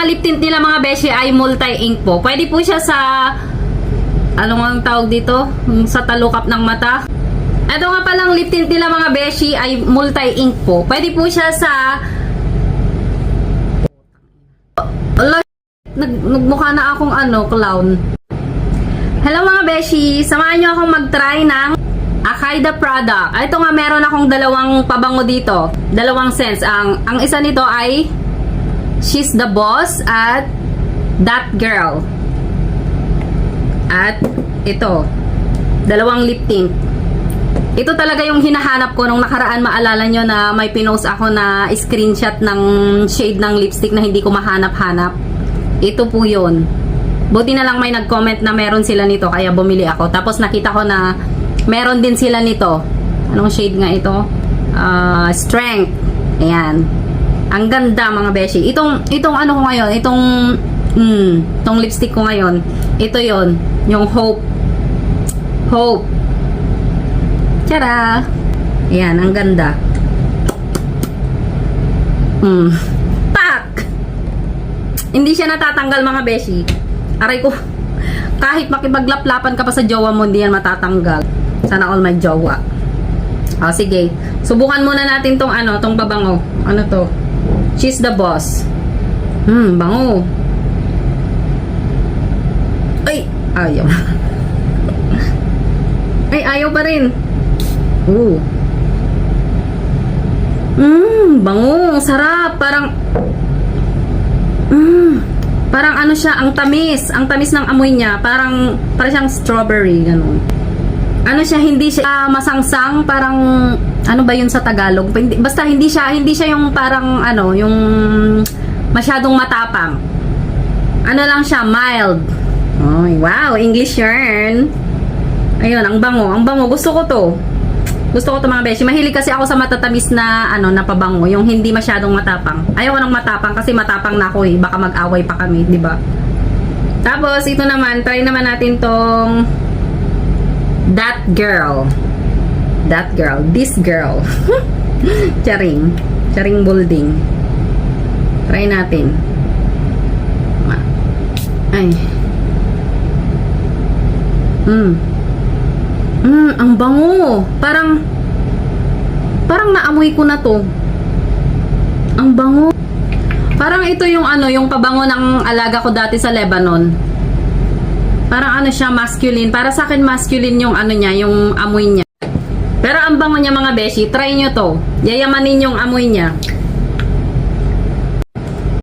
mga lip tint nila mga beshi ay multi-ink po. Pwede po siya sa, ano nga ang tawag dito? Sa talukap ng mata. Ito nga palang lip tint nila mga beshi ay multi-ink po. Pwede po siya sa, nagmukha na akong clown. Hello mga beshi, samahan nyo akong mag-try ng Akaida product. Ito nga, meron akong dalawang pabango dito. Dalawang scents. Ang isa nito ay She's the Boss at That Girl. At ito, dalawang lip tint. Ito talaga yung hinahanap ko nung nakaraan. Maalala nyo na may pinost ako na screenshot ng shade ng lipstick na hindi ko mahanap-hanap. Ito po yun. Buti na lang may nag-comment na meron sila nito, kaya bumili ako. Tapos nakita ko na meron din sila nito. Anong shade nga ito? Strength. Ayan. Ang ganda mga beshi. Itong ano ko ngayon, itong lipstick ko ngayon. Ito yon, yung Hope. Hope. Tara. Ayan, ang ganda. Pak! Hindi siya natatanggal mga beshi. Aray ko. Kahit makipaglaplapan ka pa sa jowa mo, hindi yan matatanggal. Sana all may jowa. O, sige. Subukan muna natin tong tong pabango. Ano to? She's the Boss. Bango. Ay, ayaw. Ay, ayaw pa rin. Bango. Sarap. Parang ano siya, ang tamis. Ang tamis ng amoy niya. Parang siyang strawberry. Ganun. Ano siya, hindi siya masangsang, parang ano ba yun sa Tagalog? Basta hindi siya yung parang yung masyadong matapang. Ano lang siya, mild. Oh, wow, English yarn. Ayun, ang bango. Ang bango, gusto ko to. Gusto ko to mga beshi. Mahilig kasi ako sa matatamis na na pabango, yung hindi masyadong matapang. Ayaw ko ng matapang kasi matapang na ako eh. Baka mag-away pa kami, di ba? Tapos ito naman, try naman natin tong That Girl. That Girl. This Girl. Charing. Charing building. Try natin. Ay. Ang bango. Parang naamoy ko na to. Ang bango. Parang ito yung yung pabango ng alaga ko dati sa Lebanon. Parang siya, masculine. Para sa akin, masculine yung niya, yung amoy niya. Pero ang bango niya mga beshi, try nyo to. Yayamanin yung amoy niya.